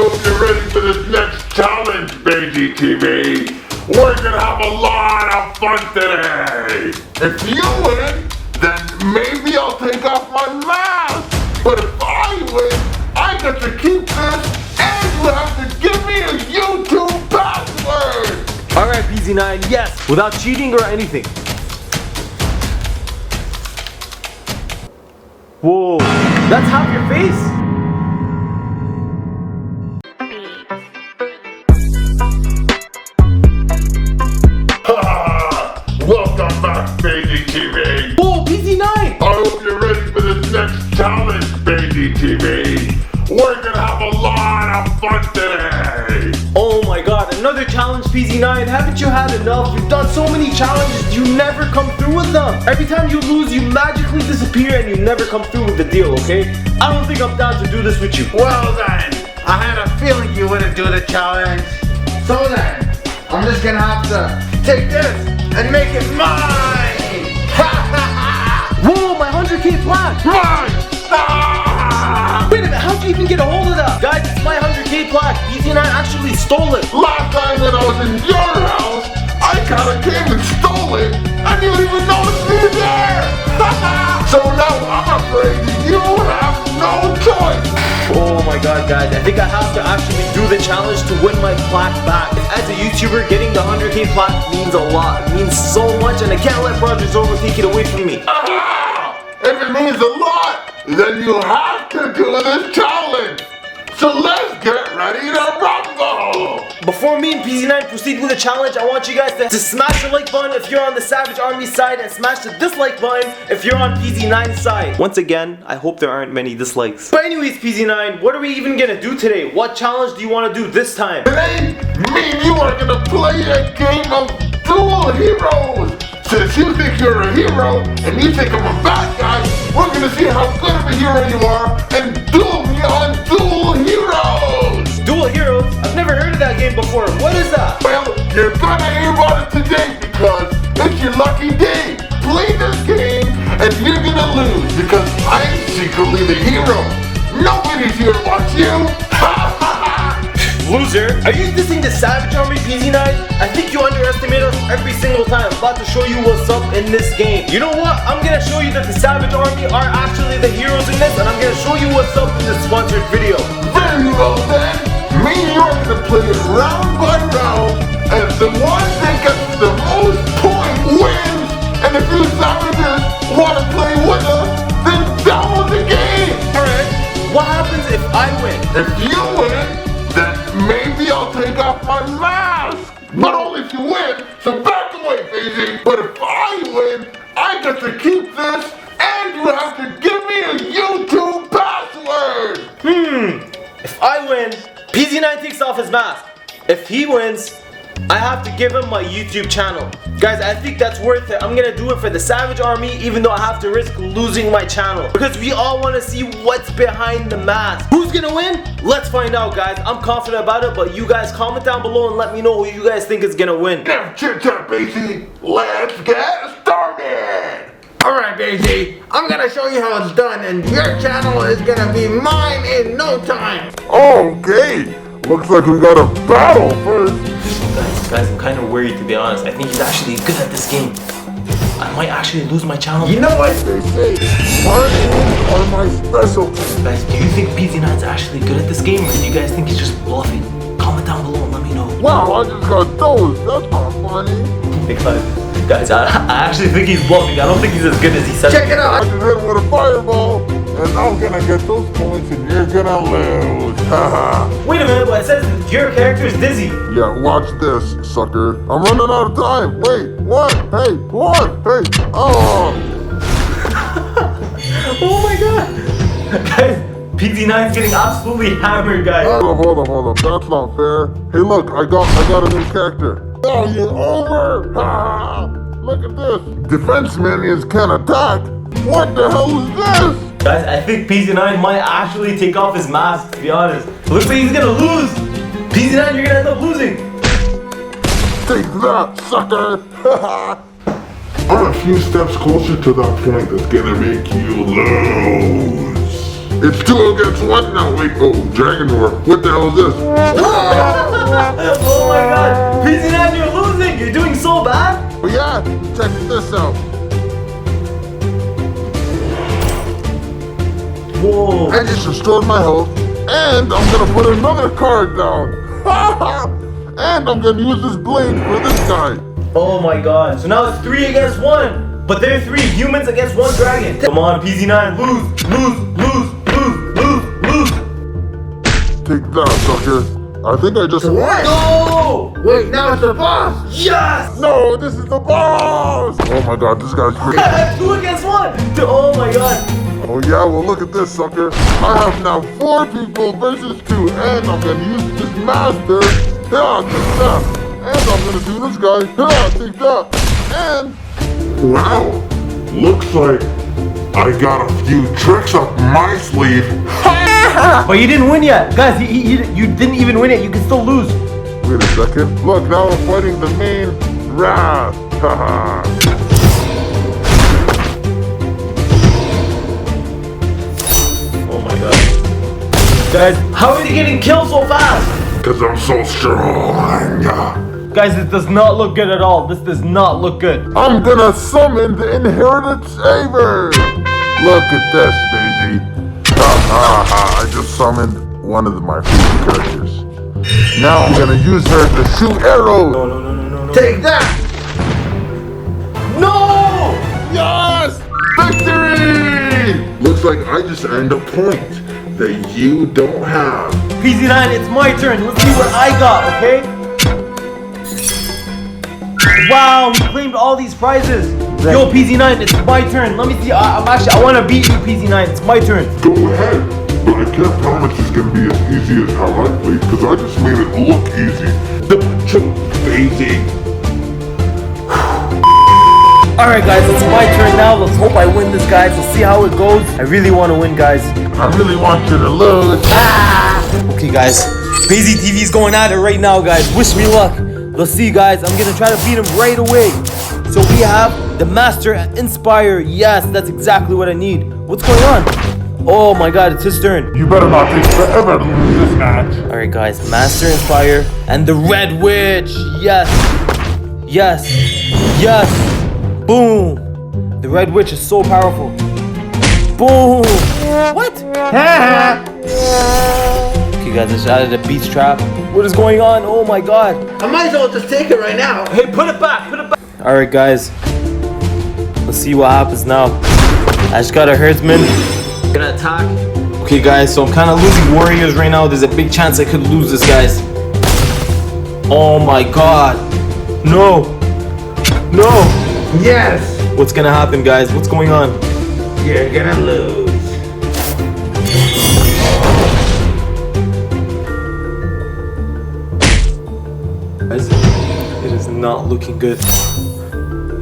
hope you're ready for this next challenge, Bayz TV. We're gonna have a lot of fun today. If you win, then maybe I'll take off my mask. But if I win, I get to keep this, and you have to give me a YouTube password. Alright, PZ9, yes, without cheating or anything. Whoa, that's half your face? Welcome back, Bayz TV. Whoa, PZ9! I hope you're ready for this next challenge, Bayz TV. We're gonna have a lot of fun today. Oh my god, another challenge, PZ9. Haven't you had enough? You've done so many challenges, you never come through with them. Every time you lose, you magically disappear and you never come through with the deal, okay? I don't think I'm down to do this with you. Well then, I had a feeling you wouldn't do the challenge. So then, I'm just gonna have to take this and make it mine! Whoa, my 100k plaque! Right! Wait a minute, how'd you even get a hold of that? Guys, it's my 100k plaque. PZ9 actually stole it. Last time that I was in your house, I kinda came and stole it, and you didn't even notice me there! So now I'm afraid you have no choice! Oh my god, guys, I think I have to actually do the challenge to win my plaque back. As a YouTuber, getting the 100k plaque means a lot. It means so much, and I can't let Zorgo take it away from me. If it means a lot, then you have to do this challenge! So let's get ready to rumble! Before me and PZ9 proceed with the challenge, I want you guys to smash the like button if you're on the Savage Army side and smash the dislike button if you're on PZ9's side. Once again, I hope there aren't many dislikes. But anyways, PZ9, what are we even gonna do today? What challenge do you want to do this time? Today, me and you are gonna play a game of Duel Heroes! Since you think you're a hero and you think I'm a bad guy, we're gonna see how good of a hero you are and duel me on Duel Heroes! Duel Heroes? I've never heard of that game before. What is that? Well, you're gonna hear about it today because it's your lucky day. Play this game and you're gonna lose because I'm secretly the hero. Nobody's here to watch you. Loser, are you dissing the Savage Army, PZ9? I think you underestimate us every single time. I'm about to show you what's up in this game. You know what? I'm gonna show you that the Savage Army are actually the heroes in this, and I'm gonna show you what's up in this sponsored video. Very well then. Me and you are gonna play it round by round, and the one that gets the most points wins. And if you savages want to play with us, then download the game. Alright, what happens if I win? If you win, then maybe I'll take off my mask. But only if you win, so back away, Bayz. But if I win, I get to keep this, and you have to give me a YouTube password. If I win, PZ9 takes off his mask. If he wins, I have to give him my YouTube channel. Guys, I think that's worth it. I'm gonna do it for the Savage Army, even though I have to risk losing my channel. Because we all want to see what's behind the mask. Who's gonna win? Let's find out, guys. I'm confident about it, but you guys comment down below and let me know who you guys think is gonna win. Never chit chat, Bayz. Let's get started. Alright, Bayz, I'm gonna show you how it's done, and your channel is gonna be mine in no time. Okay, looks like we got a battle first. Guys, I'm kind of worried, to be honest. I think he's actually good at this game. I might actually lose my channel. You know what? They say hard games are my specialty. Guys, do you think PZ9's actually good at this game, or do you guys think he's just bluffing? Comment down below and let me know. Wow, I just got those. That's not funny. Guys, I actually think he's bluffing. I don't think he's as good as he said. Check it I out. just hit him with a fireball, and I'm gonna get those points, and you're gonna lose. Haha. Wait a minute, but it says your character is dizzy. Yeah, watch this, sucker. I'm running out of time. Wait, what? Hey, what? Hey, oh. Oh my god. Guys, PZ9's getting absolutely hammered, guys. Hold up. That's not fair. Hey, look, I got a new character. Oh, you're over. Ha! Look at this. Defense minions can attack. What the hell is this? Guys, I think PZ9 might actually take off his mask, to be honest. It looks like he's gonna lose. PZ9, you're gonna end up losing. Take that, sucker. I'm a few steps closer to that point that's gonna make you lose. It's 2 against 1 now. Wait, oh, Dragon War. What the hell is this? Oh my god. PZ9, you're losing. You're doing so bad. But yeah, check this out. Whoa. I just restored my health, and I'm gonna put another card down. And I'm gonna use this blade for this guy. Oh my god. So now it's 3 against 1. But there are 3 humans against 1 dragon. Come on, PZ9. Lose. Take that, sucker. I think I just won. No! Wait, now it's the boss. Yes! No, this is the boss. Oh my god, this guy's crazy. 2 against 1. Oh my god. Oh yeah, well look at this, sucker. I have now 4 people versus 2, and I'm gonna use this master. Yeah, take that. And I'm gonna do this guy. Yeah, take that. And wow, looks like I got a few tricks up my sleeve. But you didn't win yet. Guys, you didn't even win it. You can still lose. Wait a second. Look, now I'm fighting the main wrath. Haha. Oh my god. Guys, how are you getting killed so fast? Because I'm so strong. Guys, this does not look good at all. This does not look good. I'm gonna summon the inherited saber. Look at this, baby. I just summoned one of my favorite characters. Now I'm gonna use her to shoot arrows. No. Take that. No! Yes! Victory! Looks like I just earned a point that you don't have. PZ9, it's my turn. Let's see what I got, okay? Wow, we claimed all these prizes. Yo, PZ9, it's my turn. Let me see. I want to beat you, PZ9. It's my turn. Go ahead, but I can't promise it's gonna be as easy as how I played, because I just made it look easy. Easy. Alright, guys, it's my turn now. Let's hope I win this, guys. Let's see how it goes. I really want to win, guys. I really want you to lose. Okay, guys. Bayz TV is going at it right now, guys. Wish me luck. Let's see, guys. I'm gonna try to beat him right away. So we have the Master Inspire. Yes, that's exactly what I need. What's going on? Oh my god, it's his turn. You better not take forever to lose this match. Alright, guys. Master Inspire and the Red Witch. Yes. Boom. The Red Witch is so powerful. Boom. What? Okay, guys, I just added a beast trap. What is going on? Oh my god. I might as well just take it right now. Hey, put it back. Alright, guys. Let's see what happens now. I just got a herdsman. Gonna attack. Okay, guys, so I'm kind of losing warriors right now. There's a big chance I could lose this, guys. Oh my god. No. Yes. What's gonna happen, guys? What's going on? You're gonna lose. Guys, it is not looking good.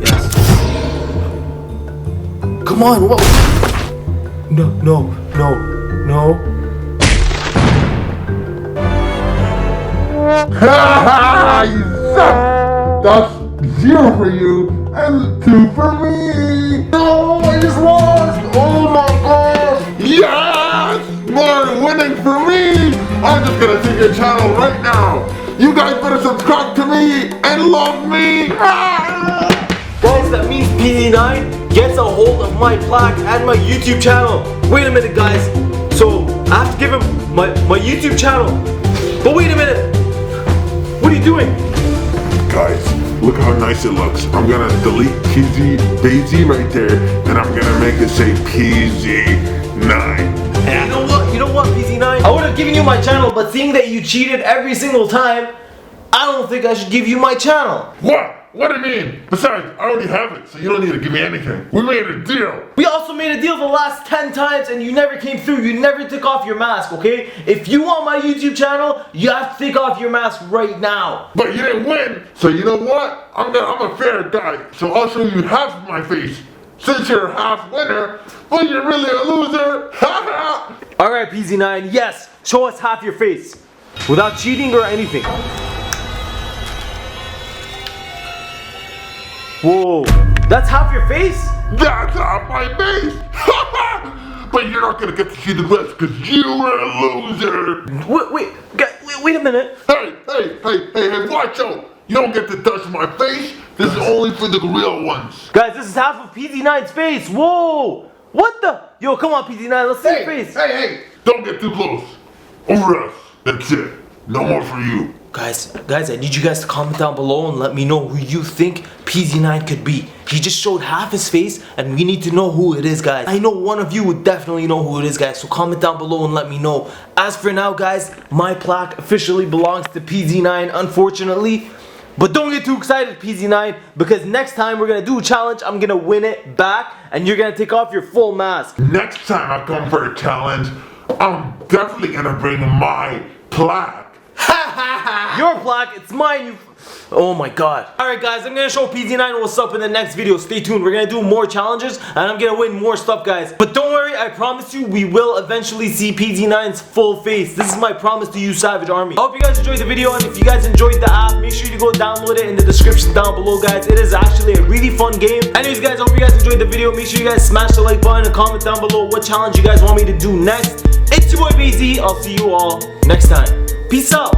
Yes. Come on, what? No. You suck! That's 0 for you and 2 for me! No, I just lost. Oh my gosh. Yes! More winning for me! I'm just gonna take your channel right now! You guys better subscribe to me and love me! Guys, that means PZ9 gets a hold of my plaque and my YouTube channel. Wait a minute, guys. So, I have to give him my YouTube channel. But wait a minute. What are you doing? Guys, look how nice it looks. I'm gonna delete Bayz right there, and I'm gonna make it say PZ9. You know what, PZ9? I would have given you my channel, but seeing that you cheated every single time, I don't think I should give you my channel. What? What do you mean? Besides, I already have it, so you don't need to give me anything. We made a deal. We also made a deal the last 10 times and you never came through. You never took off your mask, okay? If you want my YouTube channel, you have to take off your mask right now. But you didn't win, so you know what? I'm a fair guy, so I'll show you half of my face. Since you're a half winner, but you're really a loser. Alright, PZ9, yes, show us half your face. Without cheating or anything. Whoa, that's half your face? That's half my face. but you're not gonna get to see the rest because you were a loser. Wait a minute. Hey, watch out. You don't get to touch my face. This is only for the real ones. Guys, this is half of PZ9's face. Whoa. What the? Yo, come on, PZ9. Let's see your face. Hey. Don't get too close. Or else. That's it. No more for you. Guys, I need you guys to comment down below and let me know who you think PZ9 could be. He just showed half his face and we need to know who it is, guys. I know one of you would definitely know who it is, guys, so comment down below and let me know. As for now, guys, my plaque officially belongs to PZ9, unfortunately. But don't get too excited, PZ9, because next time we're gonna do a challenge, I'm gonna win it back and you're gonna take off your full mask. Next time I come for a challenge, I'm definitely gonna bring my plaque. Your plaque, it's mine, you... Oh my god. Alright guys, I'm gonna show PZ9 what's up in the next video. Stay tuned, we're gonna do more challenges and I'm gonna win more stuff, guys. But don't worry, I promise you we will eventually see PZ9's full face. This is my promise to you, Savage Army. I hope you guys enjoyed the video, and if you guys enjoyed the app, make sure you go download it in the description down below, guys. It is actually a really fun game. Anyways guys, I hope you guys enjoyed the video. Make sure you guys smash the like button and comment down below what challenge you guys want me to do next. It's your boy Bayz. I'll see you all next time. Peace out.